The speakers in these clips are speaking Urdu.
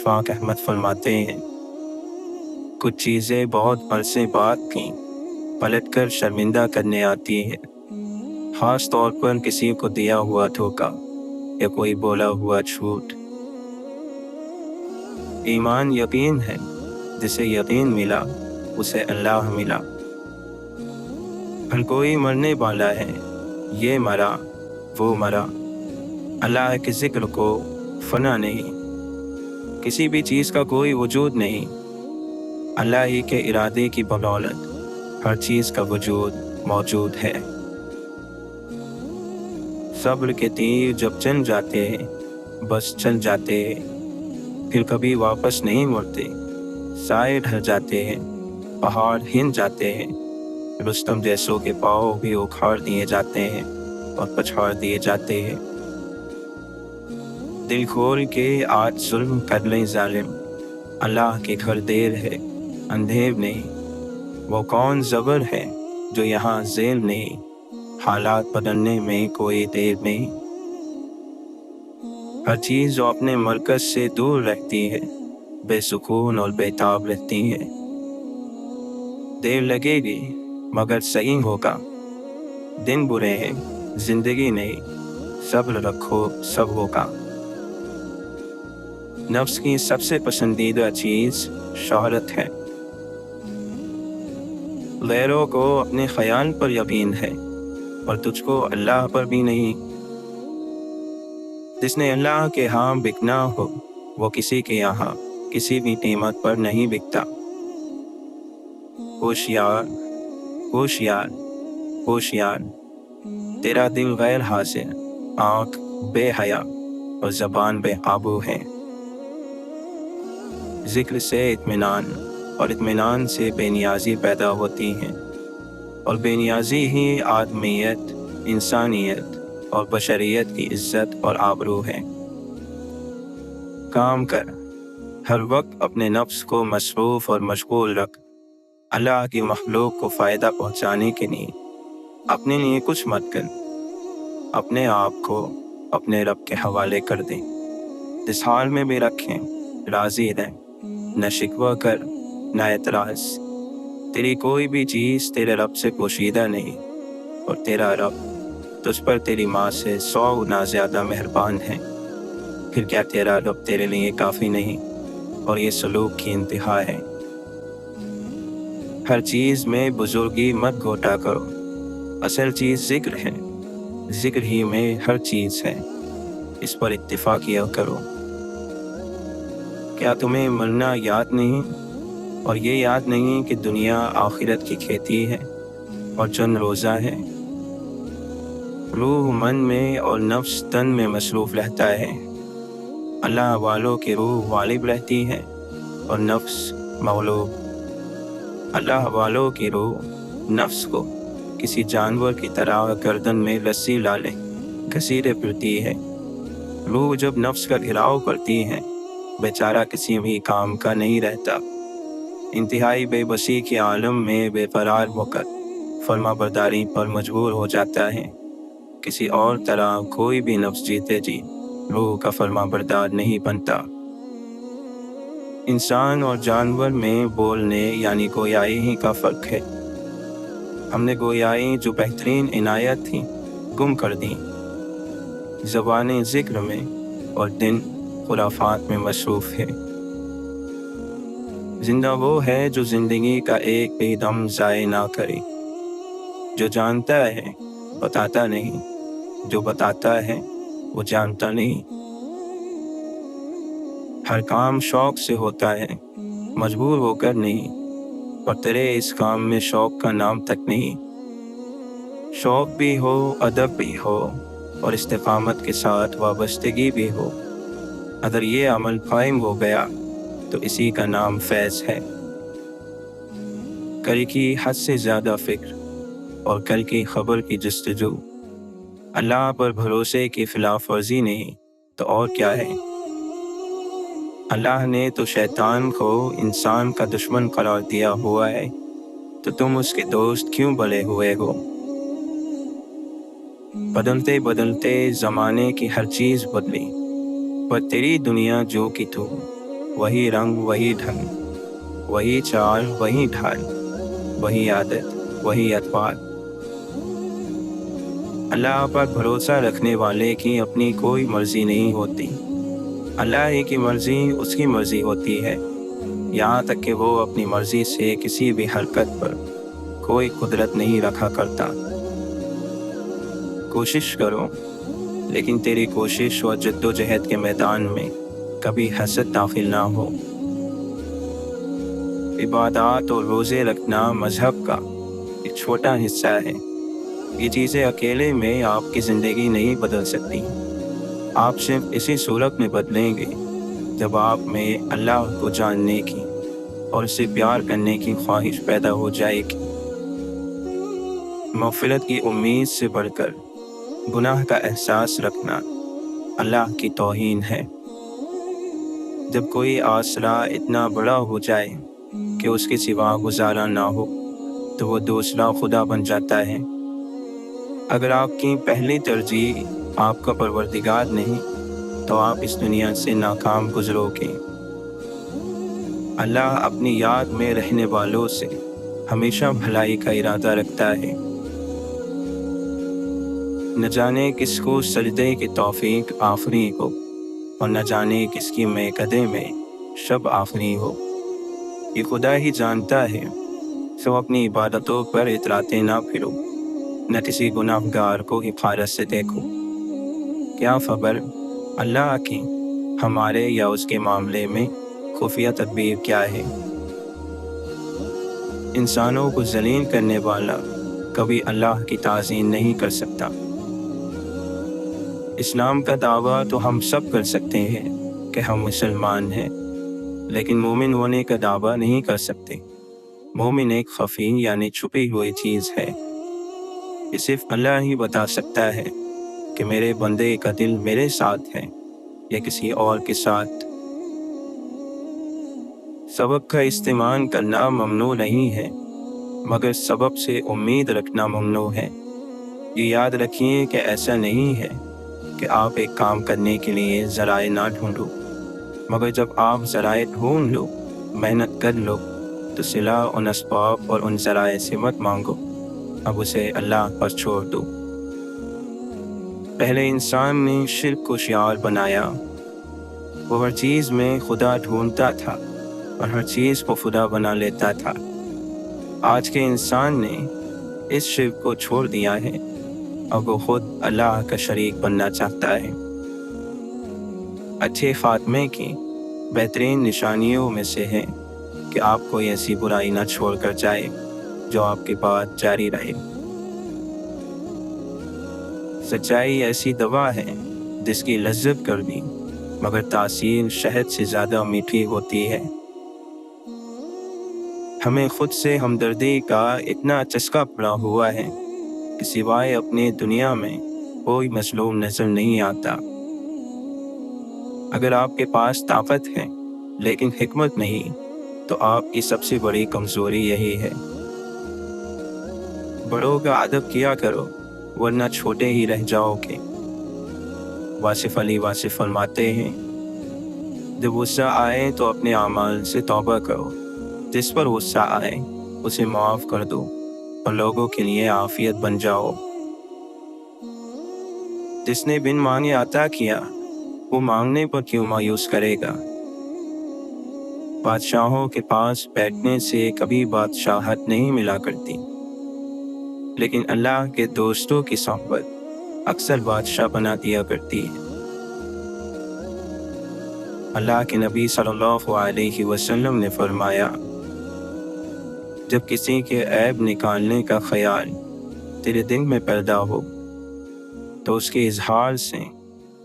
اشفاق احمد فرماتے ہیں، کچھ چیزیں بہت عرصے بعد کی پلٹ کر شرمندہ کرنے آتی ہیں، خاص طور پر کسی کو دیا ہوا دھوکا یا کوئی بولا ہوا جھوٹ۔ ایمان یقین ہے، جسے یقین ملا اسے اللہ ملا۔ ہر کوئی مرنے والا ہے، یہ مرا وہ مرا، اللہ کے ذکر کو فنا نہیں، کسی بھی چیز کا کوئی وجود نہیں، اللہ ہی کے ارادے کی بدولت ہر چیز کا وجود موجود ہے۔ صبر کے تیر جب چل جاتے ہیں بس چل جاتے ہیں، پھر کبھی واپس نہیں مڑتے، سائے ڈھل جاتے ہیں، پہاڑ ہل جاتے ہیں، رستم جیسوں کے پاؤں بھی اکھاڑ دیے جاتے ہیں اور پچھاڑ دیے جاتے ہیں۔ دل کھول کے آج ظلم کر لیں ظالم، اللہ کے گھر دیر ہے اندھیر نہیں، وہ کون زبر ہے جو یہاں ذیل نہیں، حالات بدلنے میں کوئی دیر نہیں۔ ہر چیز جو اپنے مرکز سے دور رہتی ہے بے سکون اور بے تاب رہتی ہے، دیر لگے گی مگر صحیح ہوگا، دن برے ہیں زندگی نہیں، صبر رکھو سب ہوگا۔ نفس کی سب سے پسندیدہ چیز شہرت ہے، غیروں کو اپنے خیال پر یقین ہے اور تجھ کو اللہ پر بھی نہیں۔ جس نے اللہ کے ہاں بکنا ہو وہ کسی کے یہاں کسی بھی قیمت پر نہیں بکتا۔ ہوشیار ہوشیار ہوشیار، تیرا دل غیر حاضر، آنکھ بے حیا اور زبان بے قابو ہے۔ ذکر سے اطمینان اور اطمینان سے بے نیازی پیدا ہوتی ہے، اور بے نیازی ہی آدمیت، انسانیت اور بشریت کی عزت اور آبرو ہے۔ کام کر، ہر وقت اپنے نفس کو مصروف اور مشغول رکھ، اللہ کی مخلوق کو فائدہ پہنچانے کے لیے اپنے لیے کچھ مت کر، اپنے آپ کو اپنے رب کے حوالے کر دیں۔ جس حال میں بھی رکھیں راضی رہیں، نہ شکوہ کر نہ اعتراض، تیری کوئی بھی چیز تیرے رب سے پوشیدہ نہیں، اور تیرا رب تجھ پر تیری ماں سے 100 گنا زیادہ مہربان ہے۔ پھر کیا تیرا رب تیرے لیے کافی نہیں؟ اور یہ سلوک کی انتہا ہے۔ ہر چیز میں بزرگی مت گھوٹا کرو، اصل چیز ذکر ہے، ذکر ہی میں ہر چیز ہے، اس پر اتفاق کیا کرو۔ کیا تمہیں مرنا یاد نہیں، اور یہ یاد نہیں کہ دنیا آخرت کی کھیتی ہے اور چند روزہ ہے؟ روح من میں اور نفس تن میں مصروف رہتا ہے، اللہ والوں کی روح غالب رہتی ہے اور نفس مغلوب۔ اللہ والوں کی روح نفس کو کسی جانور کی طرح گردن میں رسی ڈالے گھسیٹے پھرتی ہے۔ روح جب نفس کا گھراؤ کرتی ہے بیچارہ کسی بھی کام کا نہیں رہتا، انتہائی بے بسی کے عالم میں بے قرار ہو کر فرما برداری پر مجبور ہو جاتا ہے۔ کسی اور طرح کوئی بھی نفس جیتے جی روح کا فرما بردار نہیں بنتا۔ انسان اور جانور میں بولنے یعنی گویائی ہی کا فرق ہے۔ ہم نے گویائی جو بہترین عنایت تھی گم کر دی، زبانیں ذکر میں اور دن خرافات میں مصروف ہے۔ زندہ وہ ہے جو زندگی کا ایک بھی دم ضائع نہ کرے، جو جانتا ہے بتاتا نہیں، جو بتاتا ہے وہ جانتا نہیں۔ ہر کام شوق سے ہوتا ہے، مجبور ہو کر نہیں، اور تیرے اس کام میں شوق کا نام تک نہیں۔ شوق بھی ہو، ادب بھی ہو، اور استقامت کے ساتھ وابستگی بھی ہو، اگر یہ عمل قائم ہو گیا تو اسی کا نام فیض ہے۔ کل کی حد سے زیادہ فکر اور کل کی خبر کی جستجو اللہ پر بھروسے کی خلاف ورزی نہیں تو اور کیا ہے؟ اللہ نے تو شیطان کو انسان کا دشمن قرار دیا ہوا ہے، تو تم اس کے دوست کیوں بنے ہوئے ہو؟ بدلتے بدلتے زمانے کی ہر چیز بدلی، پر تیری دنیا جو کی تو وہی رنگ وہی ڈھنگ، وہی چال وہی ڈھال، وہی عادت وہی اطوار۔ اللہ پر بھروسہ رکھنے والے کی اپنی کوئی مرضی نہیں ہوتی، اللہ ہی کی مرضی اس کی مرضی ہوتی ہے، یہاں تک کہ وہ اپنی مرضی سے کسی بھی حرکت پر کوئی قدرت نہیں رکھا کرتا۔ کوشش کرو، لیکن تیری کوشش و جد و جہد کے میدان میں کبھی حسد داخل نہ ہو۔ عبادات اور روزے رکھنا مذہب کا ایک چھوٹا حصہ ہے، یہ چیزیں اکیلے میں آپ کی زندگی نہیں بدل سکتی، آپ صرف اسی صورت میں بدلیں گے جب آپ میں اللہ کو جاننے کی اور اسے پیار کرنے کی خواہش پیدا ہو جائے گی۔ مغفرت کی امید سے بڑھ کر گناہ کا احساس رکھنا اللہ کی توہین ہے۔ جب کوئی آسرا اتنا بڑا ہو جائے کہ اس کے سوا گزارا نہ ہو تو وہ دوسرا خدا بن جاتا ہے۔ اگر آپ کی پہلی ترجیح آپ کا پروردگار نہیں تو آپ اس دنیا سے ناکام گزرو گے۔ اللہ اپنی یاد میں رہنے والوں سے ہمیشہ بھلائی کا ارادہ رکھتا ہے۔ نہ جانے کس کو سجدے کی توفیق آفری ہو اور نہ جانے کس کی میکدے میں شب آفری ہو، یہ خدا ہی جانتا ہے۔ سو اپنی عبادتوں پر اتراتے نہ پھرو، نہ کسی گناہ گار کو حقارت سے دیکھو۔ کیا خبر اللہ کی ہمارے یا اس کے معاملے میں خفیہ تدبیر کیا ہے؟ انسانوں کو ذلیل کرنے والا کبھی اللہ کی تعظیم نہیں کر سکتا۔ اسلام کا دعویٰ تو ہم سب کر سکتے ہیں کہ ہم مسلمان ہیں، لیکن مومن ہونے کا دعویٰ نہیں کر سکتے۔ مومن ایک خفی یعنی چھپی ہوئی چیز ہے، یہ صرف اللہ ہی بتا سکتا ہے کہ میرے بندے کا دل میرے ساتھ ہے یا کسی اور کے ساتھ۔ سبب کا استعمال کرنا ممنوع نہیں ہے، مگر سبب سے امید رکھنا ممنوع ہے۔ یہ یاد رکھیے کہ ایسا نہیں ہے کہ آپ ایک کام کرنے کے لیے ذرائع نہ ڈھونڈو، مگر جب آپ ذرائع ڈھونڈ لو، محنت کر لو، تو صلاح ان اسباب اور ان ذرائع سے مت مانگو، اب اسے اللہ پر چھوڑ دو۔ پہلے انسان نے شرک کو شعار بنایا، وہ ہر چیز میں خدا ڈھونڈتا تھا اور ہر چیز کو خدا بنا لیتا تھا۔ آج کے انسان نے اس شرک کو چھوڑ دیا ہے، اب وہ خود اللہ کا شریک بننا چاہتا ہے۔ اچھے خاتمے کی بہترین نشانیوں میں سے ہے کہ آپ کوئی ایسی برائی نہ چھوڑ کر جائے جو آپ کے بعد جاری رہے۔ سچائی ایسی دوا ہے جس کی لذت کڑوی مگر تاثیر شہد سے زیادہ میٹھی ہوتی ہے۔ ہمیں خود سے ہمدردی کا اتنا چسکا پڑا ہوا ہے کہ سوائے اپنے دنیا میں کوئی مظلوم نظر نہیں آتا۔ اگر آپ کے پاس طاقت ہے لیکن حکمت نہیں تو آپ کی سب سے بڑی کمزوری یہی ہے۔ بڑوں کا ادب کیا کرو ورنہ چھوٹے ہی رہ جاؤ گے۔ واصف علی واصف فرماتے ہیں، جب غصہ آئے تو اپنے اعمال سے توبہ کرو، جس پر غصہ آئے اسے معاف کر دو اور لوگوں کے لیے عافیت بن جاؤ۔ جس نے بن مانگے عطا کیا وہ مانگنے پر کیوں مایوس کرے گا؟ بادشاہوں کے پاس بیٹھنے سے کبھی بادشاہت نہیں ملا کرتی، لیکن اللہ کے دوستوں کی صحبت اکثر بادشاہ بنا دیا کرتی ہے۔ اللہ کے نبی صلی اللہ علیہ وسلم نے فرمایا، جب کسی کے عیب نکالنے کا خیال تیرے دل میں پیدا ہو تو اس کے اظہار سے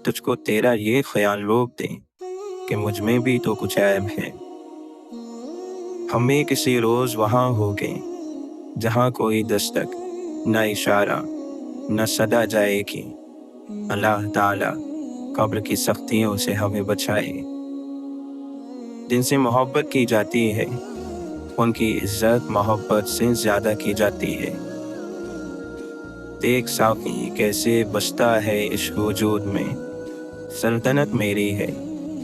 تجھ کو تیرا یہ خیال روک دے کہ مجھ میں بھی تو کچھ عیب ہے۔ ہم بھی کسی روز وہاں ہوگے جہاں کوئی دستک نہ اشارہ نہ صدا جائے گی۔ اللہ تعالیٰ قبر کی سختیوں سے ہمیں بچائے۔ جن سے محبت کی جاتی ہے ان کی عزت محبت سے زیادہ کی جاتی ہے۔ دیکھ ساقی کیسے بستا ہے عشق وجود میں، سلطنت میری ہے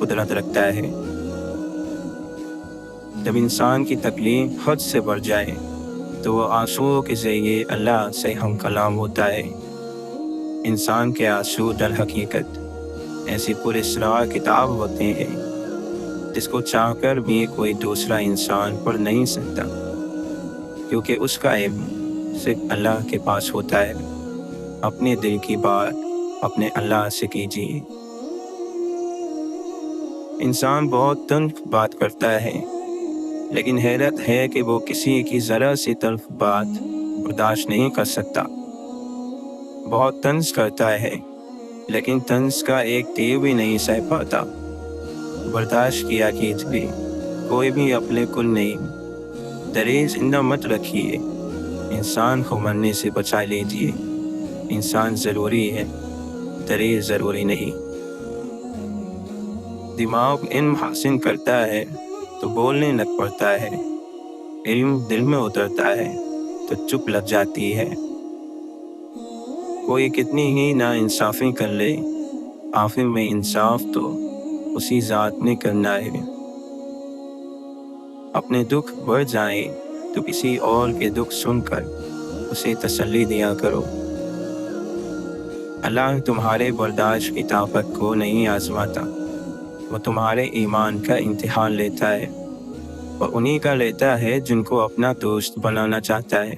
قدرت رکھتا ہے۔ جب انسان کی تکلیف حد سے بڑھ جائے تو وہ آنسوؤں کے ذریعے اللہ سے ہم کلام ہوتا ہے۔ انسان کے آنسو در حقیقت ایسی پراسرار کتاب ہوتے ہیں جس کو چاہ کر بھی کوئی دوسرا انسان پڑھ نہیں سکتا، کیونکہ اس کا علم صرف اللہ کے پاس ہوتا ہے۔ اپنے دل کی بات اپنے اللہ سے کیجیے۔ انسان بہت تلخ بات کرتا ہے، لیکن حیرت ہے کہ وہ کسی کی ذرا سی تلخ بات برداشت نہیں کر سکتا۔ بہت طنز کرتا ہے، لیکن طنز کا ایک تیر بھی نہیں سہ پاتا۔ برداشت کیا کیجیے، کوئی بھی اپنے کل نہیں۔ درے زندہ مت رکھیے، انسان کو مرنے سے بچا لیجیے۔ انسان ضروری ہے، درے ضروری نہیں۔ دماغ علم حاصل کرتا ہے تو بولنے لگ پڑتا ہے، علم دل میں اترتا ہے تو چپ لگ جاتی ہے۔ کوئی کتنی ہی نا انصافی کر لے، آخر میں انصاف تو اسی ذات نے کرنا ہے۔ اپنے دکھ بڑھ جائیں تو کسی اور کے دکھ سن کر اسے تسلی دیا کرو۔ اللہ تمہارے برداشت کی طاقت کو نہیں آزماتا، وہ تمہارے ایمان کا امتحان لیتا ہے، اور انہی کا لیتا ہے جن کو اپنا دوست بنانا چاہتا ہے۔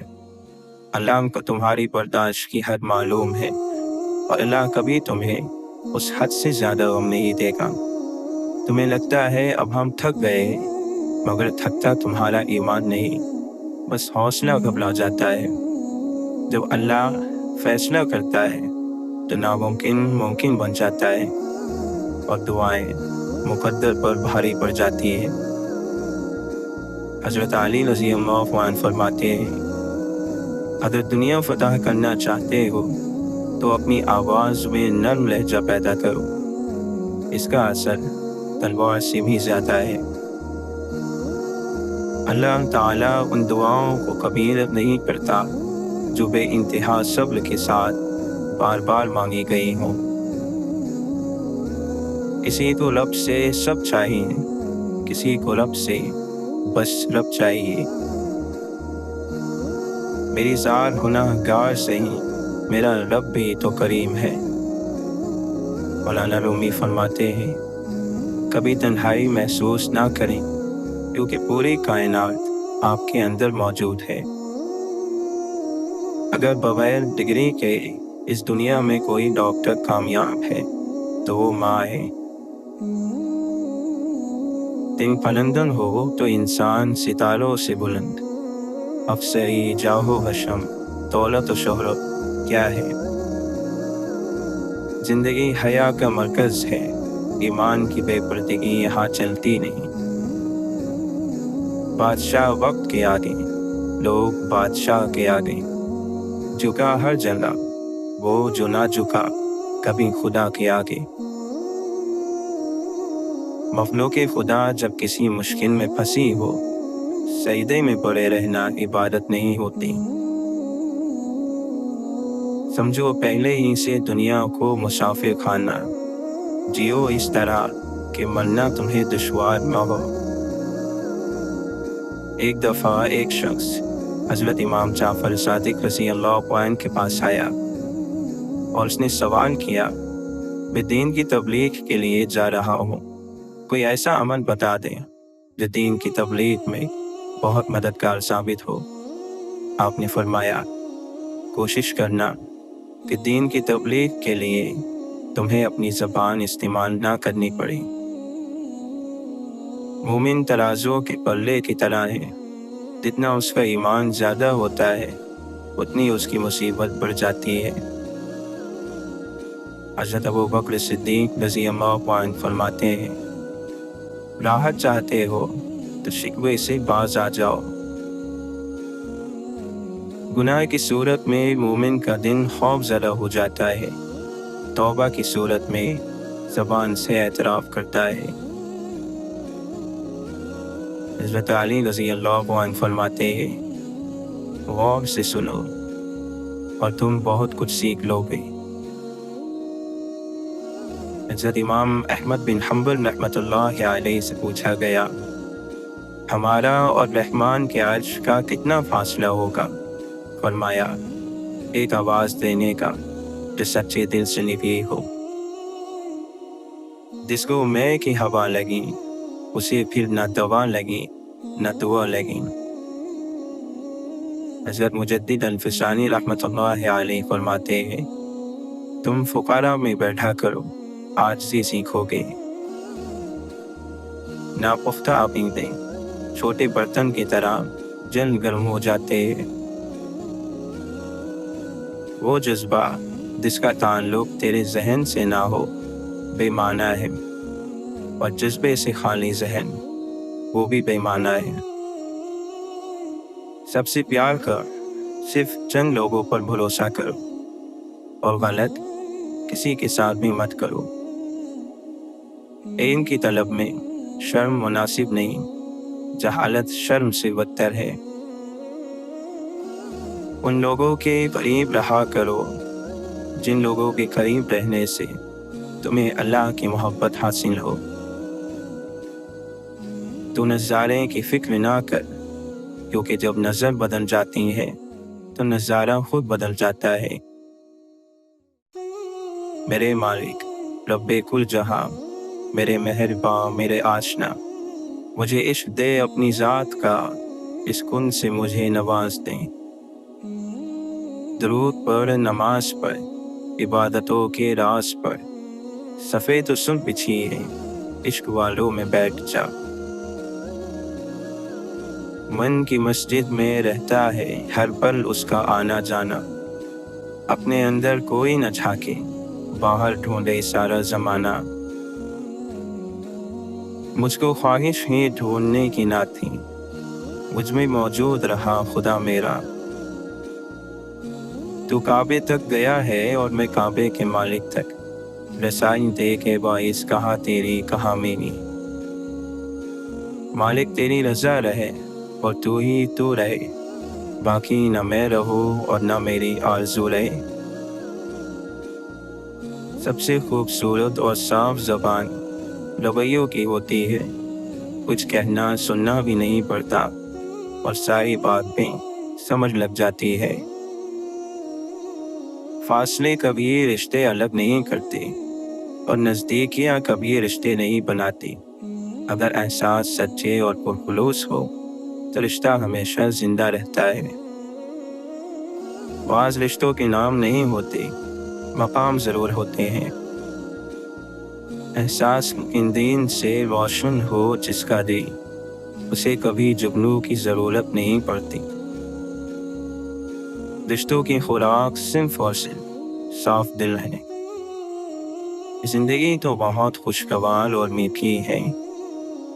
اللہ کو تمہاری برداشت کی حد معلوم ہے، اور اللہ کبھی تمہیں اس حد سے زیادہ غم نہیں دے گا۔ تمہیں لگتا ہے اب ہم تھک گئے، مگر تھکتا تمہارا ایمان نہیں، بس حوصلہ گھبرا جاتا ہے۔ جب اللہ فیصلہ کرتا ہے تو ناممکن ممکن بن جاتا ہے، اور دعائیں مقدر پر بھاری پڑ جاتی ہیں۔ حضرت علی رضی اللہ عنہ فرماتے ہیں، اگر دنیا فتح کرنا چاہتے ہو تو اپنی آواز میں نرم لہجہ پیدا کرو، اس کا اثر تلوار سے بھی زیادہ ہے۔ اللہ تعالیٰ ان دعاؤں کو قبول نہیں کرتا جو بے انتہا صبر کے ساتھ بار بار مانگی گئی ہوں۔ کسی کو رب سے سب چاہیے، کسی کو رب سے بس رب چاہیے۔ میری ذات گناہ گار سہی، میرا رب بھی تو کریم ہے۔ مولانا رومی فرماتے ہیں، کبھی تنہائی محسوس نہ کریں، کیونکہ پوری کائنات آپ کے اندر موجود ہے۔ اگر بغیر ڈگری کے اس دنیا میں کوئی ڈاکٹر کامیاب ہے تو وہ ماں ہے۔ دن پلندن ہو تو انسان ستاروں سے بلند، افسری جاہو حشم دولت و شہرت کیا ہے۔ زندگی حیا کا مرکز ہے، ایمان کی بے پردگی یہاں چلتی نہیں۔ بادشاہ وقت کے آگے، لوگ بادشاہ کے آگے، جھکا ہر جگہ وہ جو نہ جھکا کبھی خدا کے آگے۔ مخلوق خدا جب کسی مشکل میں پھنسی ہو، سجدے میں پڑے رہنا عبادت نہیں ہوتی۔ سمجھو پہلے ہی سے دنیا کو مسافر خانہ، جیو اس طرح کہ مرنا تمہیں دشوار نہ ہو۔ ایک دفعہ ایک شخص حضرت امام جعفر صادق رضی اللہ عنہ کے پاس آیا اور اس نے سوال کیا، میں دین کی تبلیغ کے لیے جا رہا ہوں، کوئی ایسا عمل بتا دیں جو دین کی تبلیغ میں بہت مددگار ثابت ہو۔ آپ نے فرمایا، کوشش کرنا کہ دین کی تبلیغ کے لیے تمہیں اپنی زبان استعمال نہ کرنی پڑے۔ مومن ترازو کے پلے کی طرح ہے، جتنا اس کا ایمان زیادہ ہوتا ہے اتنی اس کی مصیبت بڑھ جاتی ہے۔ حضرت ابو بکر صدیق رضی اللہ عنہ فرماتے ہیں، راحت چاہتے ہو تو شکوے سے باز آ جاؤ۔ گناہ کی صورت میں مومن کا دل خوف زدہ ہو جاتا ہے، توبہ کی صورت میں زبان سے اعتراف کرتا ہے۔ حضرت علی رضی اللہ عنہ فرماتے ہیں، غور سے سنو اور تم بہت کچھ سیکھ لو گے۔ حضرت امام احمد بن حنبل رحمۃ اللہ علیہ سے پوچھا گیا، ہمارا اور رحمان کے عرش کا کتنا فاصلہ ہوگا؟ فرمایا، ایک آواز دینے کا جو سچے دل سے نکلی ہو۔ جس کو میں کی ہوا لگی، اسے پھر نہ دوا لگی نہ دعا لگی۔ حضرت مجدد الفسانی رحمۃ اللہ علیہ فرماتے ہیں، تم فقراء میں بیٹھا کرو، عاجزی سیکھو گے۔ ناپختہ عقیدے چھوٹے برتن کی طرح جلد گرم ہو جاتے ہیں۔ وہ جذبہ جس کا تعلق تیرے ذہن سے نہ ہو بے معنی ہے، اور جذبے سے خالی ذہن وہ بھی بے معنی ہے۔ سب سے پیار کر، صرف چند لوگوں پر بھروسہ کرو، اور غلط کسی کے ساتھ بھی مت کرو۔ علم کی طلب میں شرم مناسب نہیں، جہالت شرم سے بدتر ہے۔ ان لوگوں کے قریب رہا کرو جن لوگوں کے قریب رہنے سے تمہیں اللہ کی محبت حاصل ہو۔ تو نظارے کی فکر نہ کر، کیونکہ جب نظر بدل جاتی ہے تو نظارہ خود بدل جاتا ہے۔ میرے مالک رب کل جہاں، میرے مہرباں، میرے آشنا، مجھے عشق دے اپنی ذات کا، اس کن سے مجھے نواز دیں۔ درود پر، نماز پر، عبادتوں کے راز پر، سفید و سن بچھی ہے، عشق والوں میں بیٹھ جا۔ من کی مسجد میں رہتا ہے ہر پل اس کا آنا جانا، اپنے اندر کوئی نہ جھانکے، باہر ڈھونڈے سارا زمانہ۔ مجھ کو خواہش ہی ڈھونڈنے کی نہ تھی، مجھ میں موجود رہا خدا میرا۔ تو کعبے تک گیا ہے اور میں کعبے کے مالک تک، رسائی دے کے باعث کہاں تیری کہاں میری۔ مالک تیری رضا رہے اور تو ہی تو رہے، باقی نہ میں رہوں اور نہ میری آرزو رہے۔ سب سے خوبصورت اور صاف زبان رویوں کی ہوتی ہے، کچھ کہنا سننا بھی نہیں پڑتا اور ساری باتیں سمجھ لگ جاتی ہے۔ فاصلے کبھی رشتے الگ نہیں کرتے اور نزدیکیاں کبھی رشتے نہیں بناتی۔ اگر احساس سچے اور پرخلوص ہو تو رشتہ ہمیشہ زندہ رہتا ہے۔ بعض رشتوں کے نام نہیں ہوتے، مقام ضرور ہوتے ہیں۔ احساس ان دین سے روشن ہو جس کا دل، اسے کبھی جگنو کی ضرورت نہیں پڑتی۔ رشتوں کی خوراک صرف اور صرف صاف دل ہے۔ زندگی تو بہت خوشگوار اور میٹھی ہے،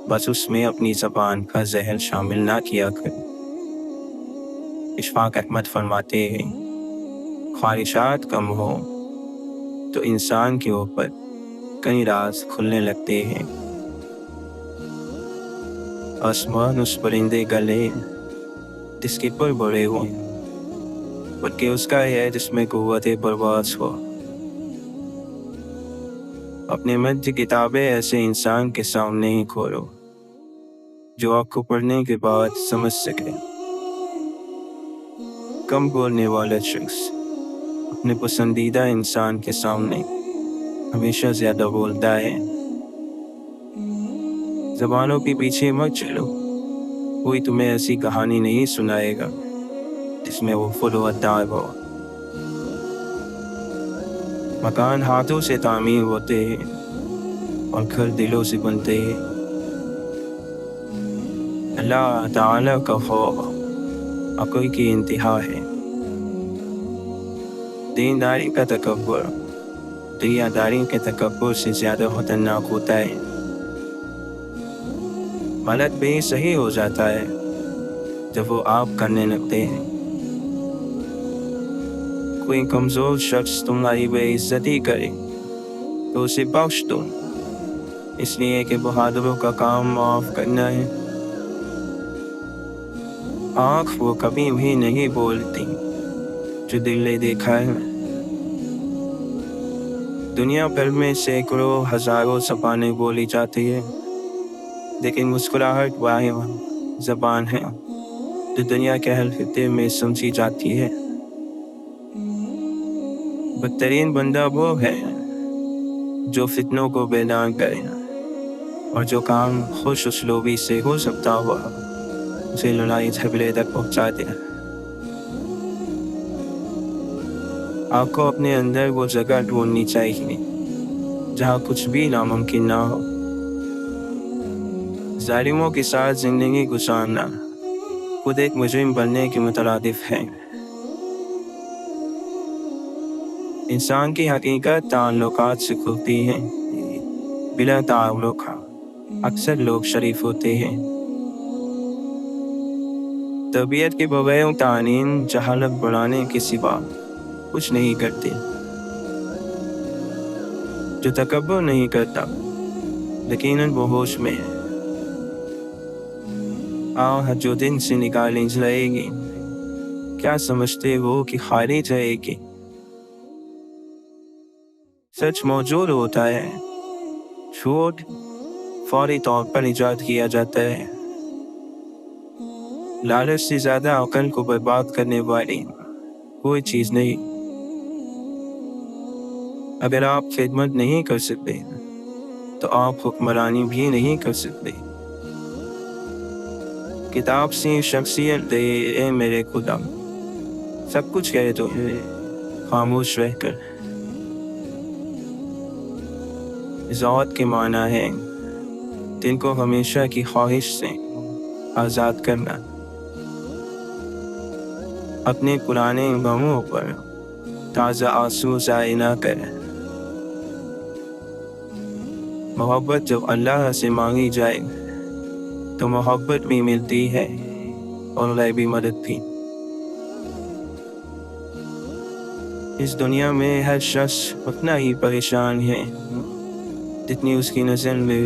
بس اس میں اپنی زبان کا زہر شامل نہ کیا کر۔ اشفاق احمد فرماتے ہیں، خواہشات کم ہو تو انسان کے اوپر کئی راز کھلنے لگتے ہیں۔ آسمان اس پرندے گلے جس کے پر بڑے ہوں، بلکہ اس کا ہے جس میں قوت پرواز ہو۔ اپنے من کی کتابیں ایسے انسان کے سامنے ہی کھولو جو آپ کو پڑھنے کے بعد سمجھ سکے۔ کم بولنے والا شخص اپنے پسندیدہ انسان کے سامنے ہمیشہ زیادہ بولتا ہے۔ زبانوں کے پیچھے مت چلو، کوئی تمہیں ایسی کہانی نہیں سنائے گا جس میں وہ خود و تعب ہو۔ مکان ہاتھوں سے تعمیر ہوتے ہیں اور گھر دلوں سے بنتے ہیں۔ اللہ تعالیٰ کا خوف عقل کی انتہا ہے۔ دینداری کا تکبر دنیا داری کے تکبر سے زیادہ خطرناک ہوتا ہے۔ غلط بھی صحیح ہو جاتا ہے جب وہ آپ کرنے لگتے ہیں۔ کوئی کمزور شخص تمہاری بے عزتی کرے تو اسے بخش دو، اس لیے کہ بہادروں کا کام معاف کرنا ہے۔ آنکھ وہ کبھی بھی نہیں بولتی جو دل نے دیکھا ہے۔ دنیا بھر میں سینکڑوں ہزاروں زبانیں بولی جاتی ہے، لیکن مسکراہٹ واحد زبان ہے جو دنیا کے ہر خطے میں سمجھی جاتی ہے۔ بدترین بندہ وہ ہے جو فتنوں کو بیدان کرے اور جو کام خوش اسلوبی سے ہو سکتا ہوا اسے لڑائی جھگڑے تک پہنچا دے۔ آپ کو اپنے اندر وہ جگہ ڈھونڈنی چاہیے جہاں کچھ بھی ناممکن نہ ہو۔ ظالموں کے ساتھ زندگی گزارنا خود ایک مجرم بننے کے مترادف ہے۔ انسان کی حقیقت تعلقات سے کھلتی ہے۔ بلا تعلق اکثر لوگ شریف ہوتے ہیں۔ طبیعت کے بغیر تعلیم جہالت بڑھانے کے سوا کچھ نہیں کرتے۔ جو تکبر نہیں کرتا یقیناً وہ ہوش میں ہے۔ آہ جو دن سے نکالیں جلائے گی، کیا سمجھتے ہو کہ خالی جائے گی؟ سچ موجود ہوتا ہے، جھوٹ فوری طور پر ایجاد کیا جاتا ہے۔ لالچ سے زیادہ عقل کو برباد کرنے والی کوئی چیز نہیں۔ اگر آپ خدمت نہیں کر سکتے تو آپ حکمرانی بھی نہیں کر سکتے۔ کتاب سے شخصیت دے اے میرے خدا، سب کچھ کہے تو خاموش رہ کر۔ ذات کے معنی ہے دل کو ہمیشہ کی خواہش سے آزاد کرنا، اپنے پرانے غموں پر تازہ آنسو ضائع نہ کریں۔ محبت جب اللہ سے مانگی جائے تو محبت بھی ملتی ہے اور غیبی مدد بھی۔ اس دنیا میں ہر شخص اتنا ہی پریشان ہے جتنی اس کی نظر میں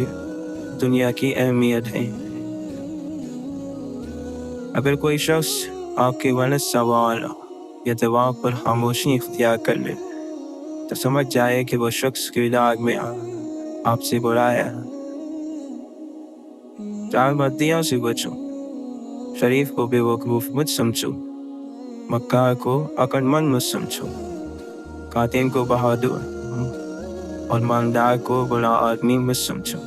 دنیا کی اہمیت ہے۔ اگر کوئی شخص آپ کے غلط سوال یا جواب پر خاموشی اختیار کر لے تو سمجھ جائے کہ وہ شخص کے داغ میں آپ سے برا ہے۔ چار بدیوں سے بچو، شریف کو بے وقوف مت سمجھو، مکار کو عقل مند مت سمجھو، قاتل کو بہادر اور مالدار کو بڑا آدمی مت سمجھو۔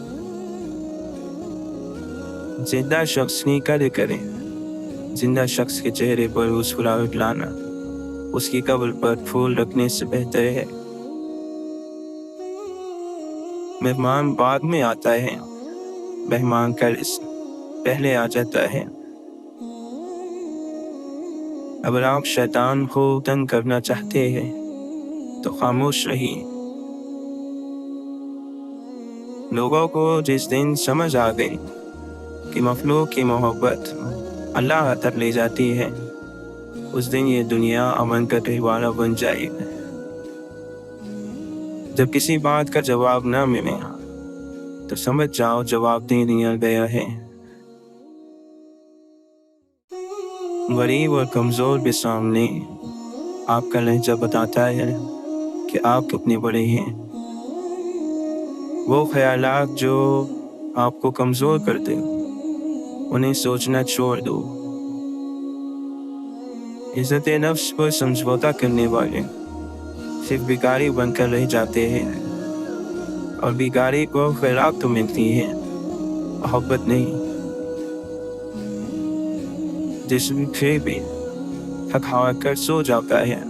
زندہ شخص کی قدر کریں، زندہ شخص کے چہرے پر مسکراہٹ لانا اس کی قبر پر پھول رکھنے سے بہتر ہے۔ مہمان بعد میں آتا ہے، مہمان کا رزق پہلے آ جاتا ہے۔ اگر آپ شیطان کو تنگ کرنا چاہتے ہیں تو خاموش رہیے۔ لوگوں کو جس دن سمجھ آ گئی کہ مخلوق کی محبت اللہ تک لے جاتی ہے، اس دن یہ دنیا امن کا گہوارہ بن جائے گا۔ جب کسی بات کا جواب نہ ملے تو سمجھ جاؤ جواب دے دیا گیا ہے۔ غریب اور کمزور کے سامنے آپ کا لہجہ بتاتا ہے کہ آپ کتنے بڑے ہیں۔ وہ خیالات جو آپ کو کمزور کرتے انہیں سوچنا چھوڑ دو۔ عزت نفس پر سمجھوتا کرنے والے صرف بھکاری بن کر رہ جاتے ہیں، اور بھکاری کو خیرات تو ملتی ہے، محبت نہیں۔ جسم پھر بھی تھک ہار کر سو جاتا ہے،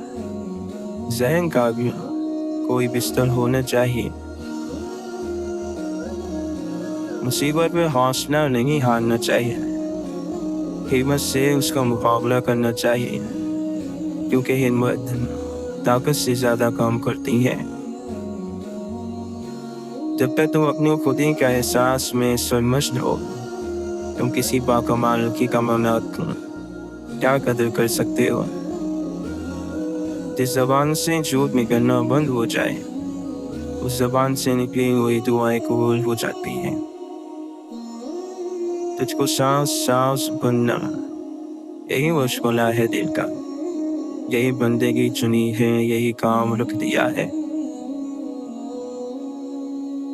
ذہن کا بھی کوئی بستر ہونا چاہیے۔ مصیبت میں حوصلہ نہیں ہارنا چاہیے، ہمت سے اس کا مقابلہ کرنا چاہیے، کیونکہ ہمت طاقت سے زیادہ کام کرتی ہے۔ جب تک تم اپنی خودی کا احساس میں سرمشق ہو، تم کسی باکمال کی کمالات کیا قدر کر سکتے ہو؟ جس زبان سے جھوٹ نکلنا بند ہو جائے، اس زبان سے نکلی ہوئی دعائیں قبول ہو جاتی ہیں۔ تجھ کو سانس سانس بننا، یہی مشغلہ ہے دل کا، یہی بندگی چنی ہے، یہی کام رکھ دیا ہے۔